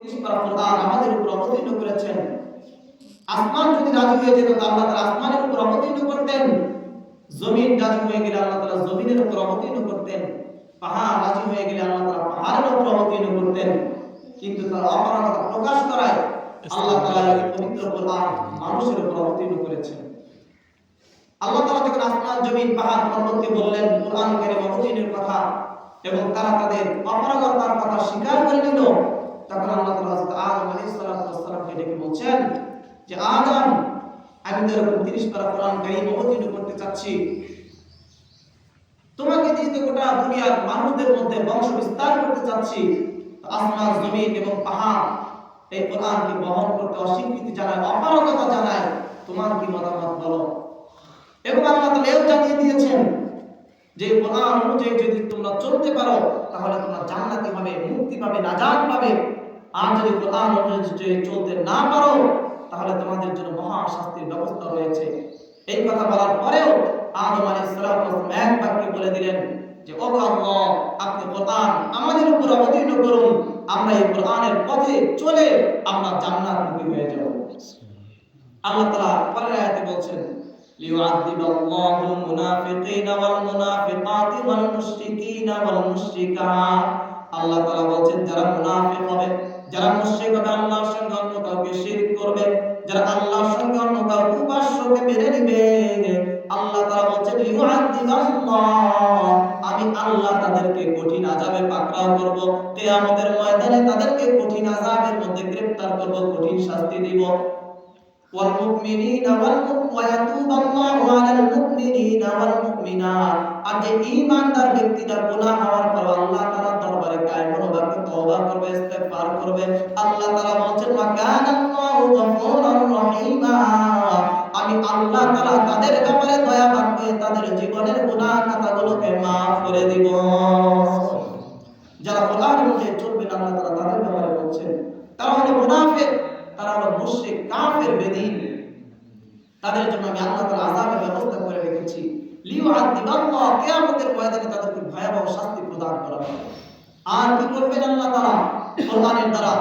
কোরআন আমাদের উপর অবতীর্ণ করেছেন। আসমান যদি রাজি হয়ে যেত তো আল্লাহ তাআলা আসমানের উপর অবতীর্ণ করতেন। জমিন রাজি হয়ে গেলে আল্লাহ তাআলা জমিনের উপর অবতীর্ণ করতেন। পাহাড় রাজি হয়ে গেলে আল্লাহ তাআলা পাহাড়ের উপর অবতীর্ণ করতেন। কিন্তু তার অপারগতা প্রকাশ করায় আল্লাহ তাআলা এই পবিত্র কোরআন মানুষের উপর অবতীর্ণ করেছেন। আল্লাহ তাআলা যখন আসমান জমিন পাহাড় পর্বতকে বললেন কোরআন কারীম অবতীর্ণের কথা এবং তারা তাদের অপারগতার কথা স্বীকার করে নিল, তখন আল্লাহ তাআলা হযরত আদম আলাইহিস সালামকে ডেকে বলছেন যে আদম, আমি তো এরকম 30 পারা কোরআন কারীম অবতীর্ণ করতে চাচ্ছি। তোমাকে দিয়ে তো গোটা দুনিয়ার মানুষদের মধ্যে বংশ বিস্তার করতে চাচ্ছি। আসমান জমিন এবং পাহাড় এই কোরআনকে বহন করতে অস্বীকৃতি জানায়, অপারগতা জানায়। তোমার কি মতামত বলো? এবং আল্লাহ তাআলা এও জানিয়ে দিয়েছেন যে কোরআন অনুযায়ী যদি তোমরা চলতে পারো তাহলে তোমরা জান্নাতি হবে, মুক্তি পাবে, নাজাত পাবে। আর যদি কোরআন অনুযায়ী চলতে না পারো তাহলে তোমাদের জন্য মহা শাস্তির ব্যবস্থা রয়েছে। এই কথা বলার পরেও আদম আলাইহিস সালাম এক বাক্যে বলে দিলেন যে ও আল্লাহ, আপনি কোরআন আমাদের উপর অবতীর্ণ করুন, আমরা এই কোরআনের পথে চলে আমরা জান্নাতমুখী হয়ে যাব। আল্লাহ তাআলা পরের আয়াতে বলছেন লিউআযিবাল্লাহুল মুনাফিকিনা ওয়াল মুনাফিকাতি ওয়াল মুশরিকিনা ওয়াল মুশরিকাত। আল্লাহ তাআলা বলেন যারা মুনাফিক হবে, যারা মুশরিক হবে, আল্লাহর সঙ্গে অন্য কাউকে শিরক করবে, যারা আল্লাহর সঙ্গে অন্য কাউকে উপাস্যকে মেনে নেবে, আল্লাহ তাআলা বলেন লিউআযিবাল্লাহ, আমি আল্লাহ তাদেরকে কঠিন আযাবে পাকড়াও করব, কিয়ামতের ময়দানে তাদেরকে কঠিন আযাবের মধ্যে গ্রেফতার করব, কঠিন শাস্তি দিব। والمؤمنين ويتوب الله على المؤمنين والمؤمنات। আর যে ঈমানদার ব্যক্তিরা গুনাহ হওয়ার পর আল্লাহ তাআলার দরবারে কায়মভাবে তওবা করবে, ইস্তেগফার করবে, আল্লাহ তাআলা বলেন ওয়া কানাল্লাহু গফুরুর রহিমা, আমি আল্লাহ তাআলা তাদের ব্যাপারে দয়াবান হয়ে তাদের জীবনের গুনাহ খাতাগুলোকে maaf করে দিব। যারা কোরআন অনুযায়ী চলবে না আল্লাহ তাআলা তাদের ব্যাপারে বলছেন তারা হলো মুনাফিক, তারা হলো মুশরিক, কাফের, বেদীন। তাদের জন্য আমি আল্লাহ তাআলা আযাবের ব্যবস্থা করে রেখেছি। লিউআযিবাল্লাহ, কিয়ামতের ময়দানে তাদেরকে ভয়াবহ শাস্তি প্রদান করা হবে। আর কি করবেন আল্লাহ তাআলা কোরআনের দ্বারা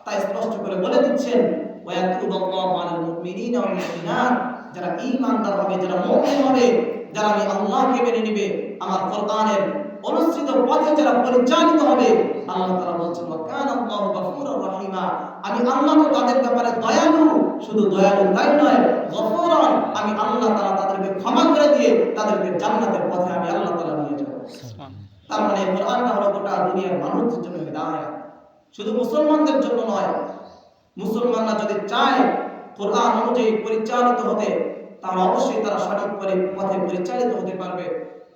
তা স্পষ্ট করে বলে দিচ্ছেন ওয়ায়াতুবুল্লাহু আলাল মুমিনিনা ওয়াল মুমিনাত। যারা ঈমানদার হবে, যারা মুমিন হবে, যারা আমি আল্লাহকে মেনে নেবে, আমার কোরআনের অনুসৃত পথে যারা পরিচালিত হবে, আল্লাহ তাআলা বলেন ওয়া কানাল্লাহু গফুরুর রহিমা, আমি আল্লাহ তো তাদের ব্যাপারে দয়ালু, শুধু দয়ালু তাই নয়, গফুরুন, আমি আল্লাহ তাআলা তাদেরকে ক্ষমা করে দিয়ে তাদেরকে জান্নাতের পথে আমি আল্লাহ তাআলা নিয়ে যাব। তার মানে কোরআনটা হলো গোটা দুনিয়ার মানুষদের জন্য হিদায়াত, শুধু মুসলমানদের জন্য নয়। মুসলমানরা যদি চায় কোরআন অনুযায়ী পরিচালিত হতে, তাহলে অবশ্যই তারা সঠিক পথে পরিচালিত হতে পারবে।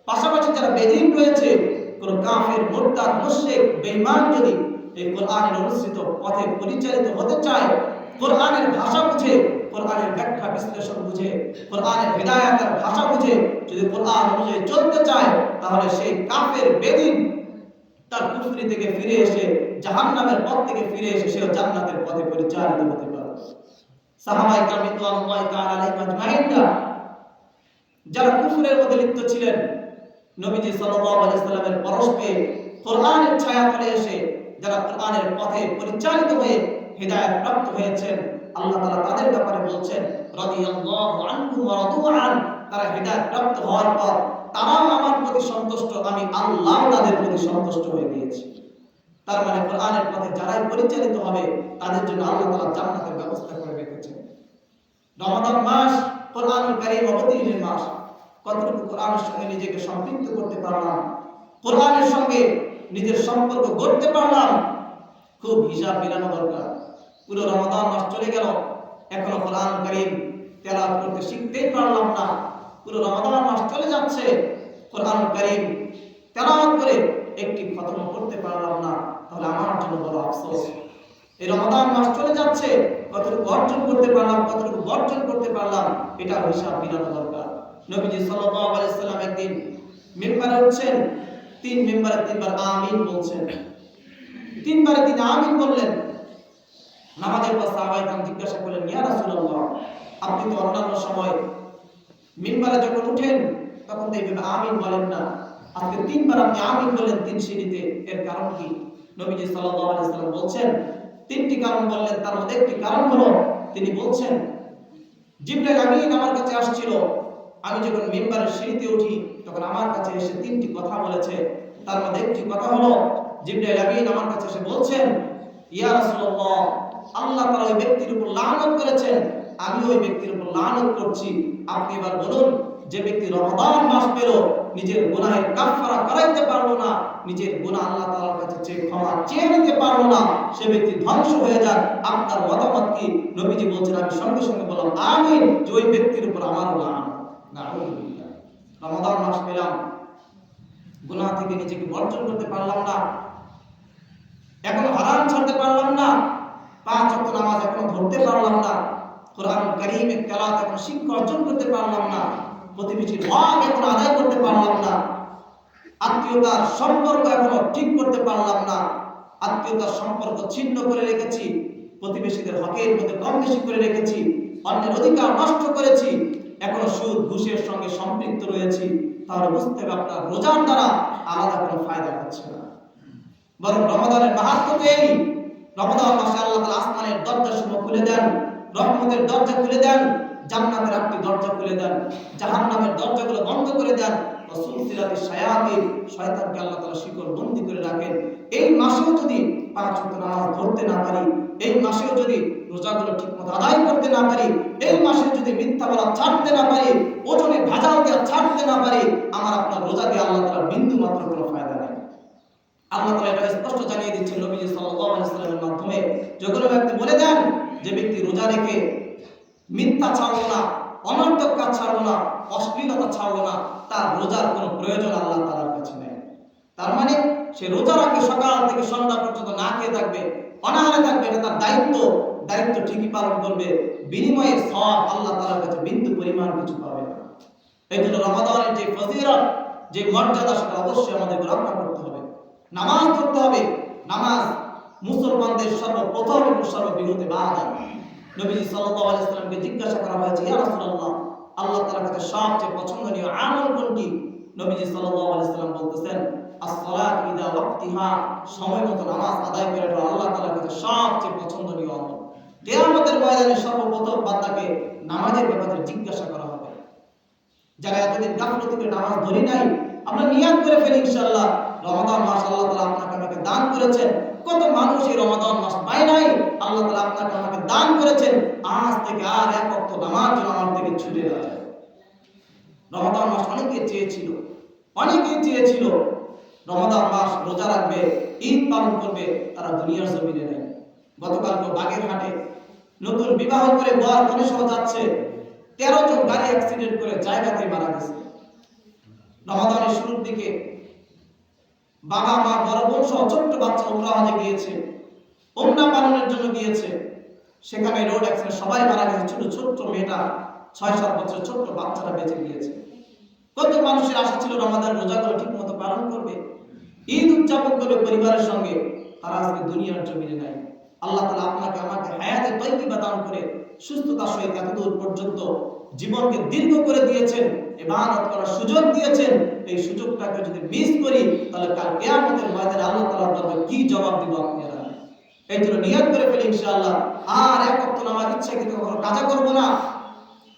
পাশাপাশি যারা বেদীন রয়েছে, কোন কাফের, মুরতাদ, মুশরিক, বেঈমান যদি এই কোরআনের অনুসৃত পথে পরিচালিত হতে চায়, কোরআনের ভাষা বুঝে, কোরআনের ব্যাখ্যা বিশ্লেষণ বুঝে, কোরআনের হিদায়াতের ভাষা বুঝে যদি কোরআন অনুযায়ী চলতে চায়, তাহলে সেই কাফের, বেদীন তার কুফরি থেকে ফিরে এসে, জাহান্নামের পথ থেকে ফিরে এসে সেও জান্নাতের পথে পরিচালিত হতে পারে। সাহাবায়ে কেরাম রাদিয়াল্লাহু তাআলা আলাইহিম আজমাইন যারা কুফরের মধ্যে লিপ্ত ছিলেন, নবীজি সাল্লাল্লাহু আলাইহি সাল্লামের পরশ পেয়ে কোরআনের ছায়া তলে এসে যারা কোরআনের পথে পরিচালিত হয়ে হিদায়াত প্রাপ্ত হয়েছেন, আল্লাহ তাআলা তাদের ব্যাপারে বলছেন রাদিয়াল্লাহু আনহুম ওয়া রাদু আন, তারা হিদায়াত প্রাপ্ত হওয়ার পর তারাও আমার প্রতি সন্তুষ্ট, আমি আল্লাহ তাদের প্রতি সন্তুষ্ট হয়ে গিয়েছি। তার মানে কোরআনের পথে যারাই পরিচালিত হবে তাদের জন্য আল্লাহ তাআলা জান্নাতের ব্যবস্থা করে রেখেছেন। রমাদান মাস কোরআনুল কারীম অবতীর্ণের মাস। কতটুকু কোরআনের সঙ্গে নিজেকে সম্পৃক্ত করতে পারলাম, কোরআনের সঙ্গে নিজের সম্পর্ক গড়তে পারলাম, খুব হিসাব মেলানো দরকার। পুরো রমাদান মাস চলে গেল, এখনো কোরআনুল কারীম তেলাওয়াত করতে শিখতেই পারলাম না। পুরো রমাদান মাস চলে যাচ্ছে, কোরআনুল কারীম তেলাওয়াত করে একটি খতম করতে পারলাম না, তাহলে আমার জন্য বড় আফসোস। এই রমাদান মাস চলে যাচ্ছে, কতটুকু অর্জন করতে পারলাম, কতটুকু বর্জন করতে পারলাম, এটা হিসাব মেলানো দরকার। নবীজি সাল্লাল্লাহু আলাইহি সাল্লাম একদিন মিম্বারে উঠছেন, মিম্বারে তিনবার আমিন বলছেন। তিনবারে তিনি আমিন বললেন। নামাজের পর সাহাবায়ে কেরাম জিজ্ঞাসা করলেন ইয়া রাসূলুল্লাহ, আপনি তো অন্যান্য সময় মিম্বারে যখন উঠেন তখন তো এইভাবে আমিন বলেন না, আজকে তিনবার আপনি আমিন বললেন তিন সিঁড়িতে, এর কারণ কি? নবীজি সাল্লাল্লাহু আলাইহি সাল্লাম বলছেন তিনটি কারণ বললেন। তার মধ্যে একটি কারণ হলো তিনি বলছেন জিবরাইল আমিন আমার কাছে আসছিল, আমি যখন মিম্বারের সিঁড়িতে উঠি তখন আমার কাছে এসে তিনটি কথা বলেছে। তার মধ্যে একটি কথা হলো জিবরাইল আমিন আমার কাছে এসে বলছেন, ইয়া রাসূলুল্লাহ, আল্লাহ তাআলা ওই ব্যক্তির উপর লানত করেছেন, আমি ওই ব্যক্তির উপর লানত করছি। আপনি এবার বলুন, যে ব্যক্তি রমাদান মাস পেল, নিজের গুনাহের কাফারা করাইতে পারলো না, নিজের গুনাহ আল্লাহ তাআলার কাছে চেয়ে ক্ষমা চেয়ে নিতে পারলো না, সে ব্যক্তি ধ্বংস হয়ে যাক। আপনার মতামত কি? নবীজি বলছেন, আমি সঙ্গে সঙ্গে বললাম আমিন, যে ওই ব্যক্তির উপর আমারও লানত। নাউযুবিল্লাহ। রমাদান মাস পেলাম, গুনাহ থেকে নিজেকে বর্জন করতে পারলাম না, এখন হারাম ছাড়তে পারলাম না, 5 ওয়াক্ত নামাজ এখন ধরতে পারলাম না, কোরআন কারীমের তেলাওয়াত এখন শিক্ষা অর্জন করতে পারলাম না, প্রতিবেশীর হক এখন আদায় করতে পারলাম না, আত্মীয়তার সম্পর্ক এখনো ঠিক করতে পারলাম না, আত্মীয়তার সম্পর্ক ছিন্ন করে রেখেছি, প্রতিবেশীদের হকের মধ্যে কম বেশি করে রেখেছি, অন্যের অধিকার নষ্ট করেছি, এখন সুদ ঘুষের সঙ্গে সম্পৃক্ত রয়েছি, তাহলে বুঝতে হবে আপনার রোজার দ্বারা আলাদা কোনো ফায়দা হচ্ছে না। বরং রমাদানের মাহাত্ম্য তো এই, রমাদান মাসে আল্লাহ তাআলা আসমানের দরজাসমূহ খুলে দেন, রহমতের দরজা খুলে দেন, জান্নাতের 8টি দরজা খুলে দেন, জাহান্নামের দরজাগুলো বন্ধ করে দেন, সুলসিলাতি শায়াতিন, শয়তানকে আল্লাহ তাআলা শিকল বন্দী করে রাখেন। এই মাসেও যদি 5 ওয়াক্ত নামাজ ধরতে না পারি, এই মাসেও যদি রোজাগুলো ঠিকমতো আদায় করতে না পারি, এই মাসে যদি মিথ্যা বলা ছাড়তে না পারি, ওজনে ভেজাল দেওয়া ছাড়তে না পারি, আমার আপনার রোজা দিয়ে আল্লাহ তাআলার বিন্দু মাত্র কোনো ফায়দা নেই। আল্লাহ তাআলা এটা স্পষ্ট জানিয়ে দিচ্ছেন নবী সাল্লাল্লাহু আলাইহি ওয়াসাল্লামের মাধ্যমে, যখন ব্যক্তি বলে দেন যে ব্যক্তি রোজা রেখে মিথ্যা ছাড়লো না, অনর্থক কাজ ছাড়লো না, অশ্লীলতা ছাড়লো না, তার রোজার কোনো প্রয়োজন আল্লাহ তাআলার কাছে নেই। তার মানে সে রোজা রাখবে, সকাল থেকে সন্ধ্যা পর্যন্ত না খেয়ে থাকবে, অনাহারে থাকবে, এটা তার দায়িত্ব ঠিকই পালন করবে, বিনিময়ে সওয়াব আল্লাহ তাআলার কাছে বিন্দু পরিমাণ কিছু পাবে না। এই জন্য রমাদানের যে ফজিলত, যে মর্যাদা, সেটা অবশ্যই আমাদের রক্ষা করতে হবে। নামাজ পড়তে হবে। নামাজ মুসলমানদের সর্বপ্রথম এবং সর্ববৃহৎ ইবাদত। নবী সাল্লাল্লাহু আলাইহি ওয়াসাল্লামকে জিজ্ঞাসা করা হয়েছে, ইয়া রাসূলুল্লাহ, আল্লাহ তাআলার কাছে সবচেয়ে পছন্দনীয় আমল কোনটি? নবী সাল্লাল্লাহু আলাইহি ওয়াসাল্লাম বলতেছেন, as-সালাত ইদা ওয়াক্তিহা, সময় মতো নামাজ আদায় করাটা আল্লাহ তাআলার কাছে সবচেয়ে পছন্দনীয় আমল। কিয়ামতের ময়দানে সর্বপ্রথম বান্দাকে নামাজের ব্যাপারে জিজ্ঞাসা করা হবে। যারা এতদিন গাফলতি করে নামাজ ধরি নাই, আমরা নিয়ত করে ফেলি ইনশাআল্লাহ, রমাদান মাস আল্লাহ তাআলা আপনাকে আমাকে দান করেছেন। কত মানুষ এই রমাদান মাস পায় নাই, আল্লাহ তাআলা আপনাকে আমাকে দান করেছেন, আজ থেকে আর 1 ওয়াক্ত নামাজ যেন আমার থেকে ছুটে না যায়। রমাদান মাস অনেকে চেয়েছিল রমাদান মাস রোজা রাখবে, ঈদ পালন করবে, তারা দুনিয়ার জমিনে নেই। গতকালকে বাগেরহাটে নতুন বিবাহ করে বর কনে সহ যাচ্ছে, 13 জন গাড়ি অ্যাক্সিডেন্ট করে জায়গাতেই মারা গেছে। রমাদানের শুরুর দিকে বাবা মা বড় বোন সহ ছোট্ট বাচ্চা উমরা হজে গিয়েছে, উমরা পালনের জন্য গিয়েছে, সেখানে রোড অ্যাক্সিডেন্ট সবাই মারা গেছে। ছোট মেয়েটা 6-7 বছরের ছোট্ট বাচ্চাটা বেঁচে গিয়েছে। কত মানুষের আশা ছিল রমাদান রোজাগুলো ঠিক মতো পালন করবে, ঈদ উদযাপন করবে পরিবারের সঙ্গে, তারা আজকে দুনিয়ার জমিনে নাই। আল্লাহ তাআলা আপনাকে আমাকে হায়াতে তাইয়্যিবা দান করে সুস্থতার সহিত এতদূর পর্যন্ত জীবনকে দীর্ঘ করে দিয়েছেন, ইবাদত করার সুযোগ দিয়েছেন। এই সুযোগটাকে যদি মিস করি, তাহলে কাল কিয়ামতের ময়দানে আল্লাহ তাআলার দরবারে কি জবাব দিব আপনারা? এই জন্য নিয়ত করে ফেলি ইনশাআল্লাহ, আর 1 ওয়াক্ত নামাজ ইচ্ছাকৃত কখনো কাজা করব না,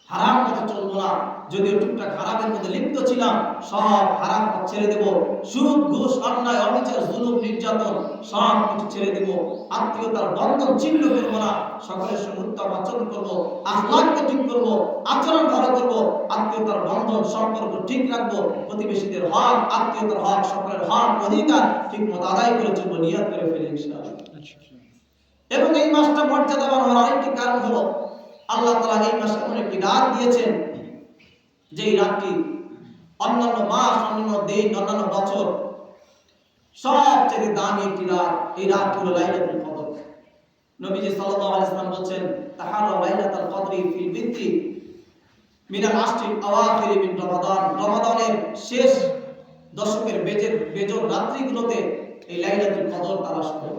হারাম পথে চলবো না। যদিও টুকটাক হারামের মধ্যে লিপ্ত ছিলাম, সব হারাম পথ ছেড়ে দেব। সুদ ঘুষ অন্যায় অবিচার জুলুম নির্যাতন সব কিছু ছেড়ে দেব। আত্মীয়তার বন্ধন ছিন্ন করবো না, সকলের সঙ্গে উত্তম আচরণ করবো, আখলাককে ঠিক করবো, আচরণ ভালো করবো, আত্মীয়তার বন্ধন সম্পর্ক ঠিক রাখবো, প্রতিবেশীদের হক, আত্মীয়তার হক, সকলের হক অধিকার ঠিক মতো আদায় করে চলবো। নিয়ত করে ফেলি ইনশাআল্লাহ। এবং এই মাসটা মর্যাদাবান হওয়ার আরেকটি কারণ হলো, আল্লাহ তাআলা এই মাসে এমন একটি রাত দিয়েছেন, যেই রাতটি অন্যান্য মাস, অন্যান্য দিন, অন্যান্য বছর সবচেয়ে দামি একটি রাত। এই রাত হলো লাইলাতুল কদর। নবীজি সাল্লাল্লাহু আলাইহি ওয়াসাল্লাম বলেন, তাহারা লাইলাতুল কদরি ফিল বিদ্রি মিনাল আশরিল আওয়াখির মিন রমাদান। রমাদানের শেষ দশকের বেজর রাত্রিগুলোতে এই লাইলাতুল কদর তালাশ করো।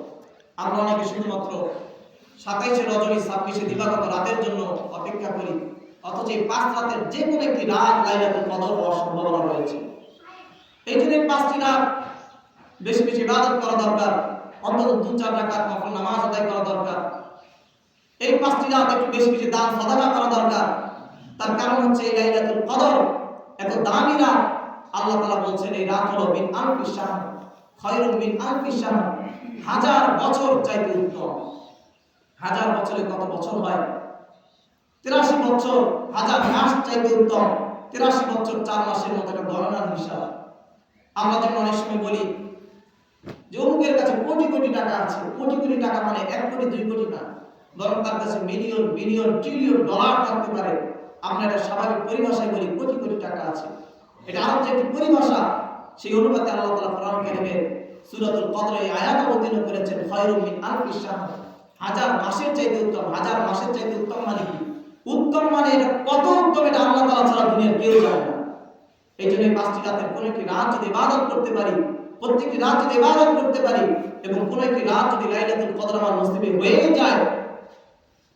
আমরা অনেকে শুধুমাত্র 27 রজনী 26 দিবাগত রাতের জন্য অপেক্ষা করি, অথচ এই 5 রাতের যে কোনো একটি রাত লাইলাতুল কদর হওয়ার সম্ভাবনা রয়েছে। এই জন্য 5টি রাত বেশি বেশি ইবাদত করা দরকার। অন্তত 2-4 রাকাত নফল নামাজ আদায় করা দরকার। এই 5টি রাত একটু বেশি বেশি দান সাদাকা করা দরকার। তার কারণ হচ্ছে এই লাইলাতুল কদর এত দামি রাত। আল্লাহ তাআলা বলছেন এই রাত হলো মিন আলফি শাহর খায়রুম মিন আলফি শাহর, 1000 বছর চাইতে উত্তম। 1000 বছরে কত বছর হয়? 83 বছর। 1000 মাস চাইতে উত্তম। 83 বছর 4 মাসের মতো একটা গণনার হিসাব। আমরা যেমন অনেক সময় বলি যে অমুকের কাছে কোটি কোটি টাকা আছে। কোটি কোটি টাকা মানে 1 কোটি 2 কোটি না, বরং তার কাছে মিলিয়ন বিলিয়ন ট্রিলিয়ন ডলার থাকতে পারে। আমরা এটা স্বাভাবিক পরিভাষায় বলি কোটি কোটি টাকা আছে। এটা আরো যে একটি পরিভাষা, সেই অনুপাতে আল্লাহ তাআলা কোরআন কারীমে সূরাতুল কদরে এই আয়াত অবতীর্ণ করেছেন খায়রুম মিন আলফি শাহর, 1000 মাসের চাইতে উত্তম। 1000 মাসের চাইতে উত্তম মানে কি? উত্তম মানে এটা কত উত্তম এটা আল্লাহ তাআলা ছাড়া দুনিয়ার কেউ জানে না। এই জন্য 5টি রাতের কোন একটি রাত যদি ইবাদত করতে পারি, প্রত্যেকটি রাত যদি ইবাদত করতে পারি এবং কোন একটি রাত যদি লাইলাতুল কদর আমার নসিবে হয়ে যায়,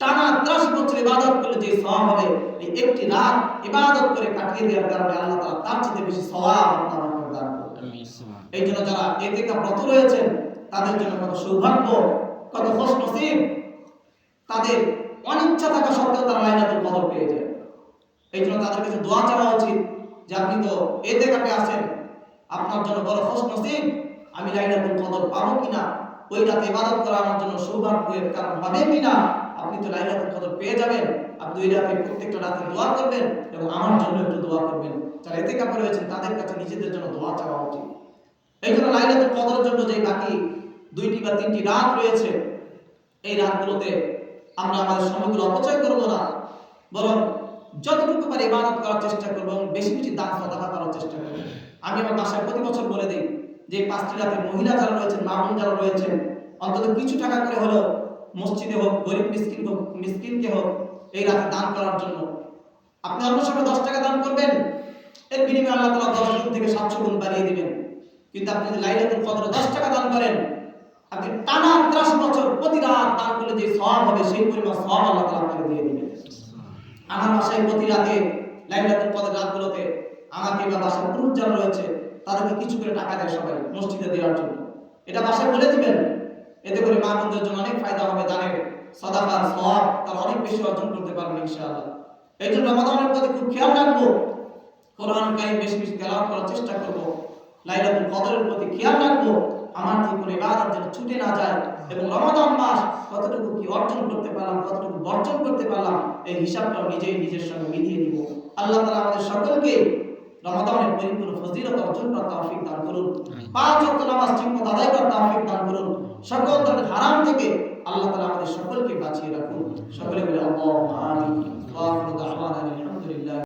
টানা 83 বছর ইবাদত করলে যে সওয়াব হবে, এই একটি রাত ইবাদত করে কাটিয়ে দেওয়ার কারণে আল্লাহ তাআলা তার চেয়ে বেশি সওয়াব আপনাদের দান করবেন। এই জন্য যারা ইতিকাফরত রয়েছেন তাদের জন্য কত সৌভাগ্য, কত খুশনসিব। তাদের অনিচ্ছা থাকা সত্ত্বেও তারা লাইলাতুল কদর পেয়ে যায়। এই জন্য তাদের কাছে দোয়া চাওয়া উচিত যে আপনি তো ইতিকাফে আছেন, আপনার জন্য বড় খুশনসিব, আমি লাইলাতুল কদর পাবো কিনা, ওই রাতে ইবাদত করা আমার জন্য সৌভাগ্যের কারণ হবে কিনা। আপনি তো লাইলাতুল কদর পেয়ে যাবেন। আপনি ওই রাতে প্রত্যেকটা রাতে দোয়া করবেন এবং আমার জন্য একটু দোয়া করবেন। যারা ইতিকাফে রয়েছেন তাদের কাছে নিজেদের জন্য দোয়া চাওয়া উচিত। এই জন্য লাইলাতুল কদরের জন্য যে বাকি 2টি বা 3টি রাত রয়েছে, এই রাতগুলোতে আমরা আমাদের সময়গুলো অপচয় করব না, বরং যতটুকু পারি ইবাদত করার চেষ্টা করব এবং বেশি বেশি দান সাদাকা করার চেষ্টা করব। আমি আমার বাসায় প্রতি বছর বলে দিই যে 5টি রাতে মহিলা যারা রয়েছেন, মা বোন যারা রয়েছেন, অন্তত কিছু টাকা করে হলো মসজিদে হোক, গরিব মিসকিনকে হোক এই রাতে দান করার জন্য। আপনি অন্য সময় 10 টাকা দান করবেন, এর বিনিময়ে আল্লাহ তাআলা 10 গুণ থেকে 700 গুণ বাড়িয়ে দিবেন। কিন্তু আপনি যদি লাইলাতুল কদরে 10 টাকা দান করেন, আপনি টানা 83 বছর প্রতি রাত দান করলে যে সওয়াব হবে সেই পরিমাণ সওয়াব আল্লাহ তাআলা আপনাকে দিয়ে দিবেন। আমার বাসায় প্রতি রাতে লাইলাতুল কদর রাতগুলোতে আমাকে বা বাসায় পুরুষ যারা রয়েছে তাদেরকে কিছু করে টাকা দেয় সবাই মসজিদে দেওয়ার জন্য। এটা বাসায় বলে দিবেন, এতে করে মা বোনদের জন্য অনেক ফায়দা হবে। দানের সাদাকার সওয়াব তারা অনেক বেশি অর্জন করতে পারবেন ইনশাআল্লাহ। এই জন্য রমাদানের প্রতি খুব খেয়াল রাখবো, কোরআন কারীম বেশি বেশি তেলাওয়াত করার চেষ্টা করব, লাইলাতুল কদরের প্রতি খেয়াল রাখবো আমার থেকে কোনো ইবাদত যেন ছুটে না যায় এবং রমাদান মাস কতটুকু কি অর্জন করতে পারলাম, কতটুকু বর্জন করতে পারলাম, এই হিসাবটাও নিজের সঙ্গে মিলিয়ে নিব। আল্লাহ তাআলা আমাদের সকলকে রমাদানের পরিপূর্ণ ফজিলত অর্জন করার তৌফিক দান করুন। 5 ওয়াক্ত নামাজ ঠিকমতো আদায় করার তৌফিক দান করুন। সকল ধরনের হারাম থেকে আল্লাহ তাআলা আমাদের সকলকে বাঁচিয়ে রাখুন। সকলে বলে আল্লাহুম্মা আমিন। ওয়া আখিরু দাওয়ানা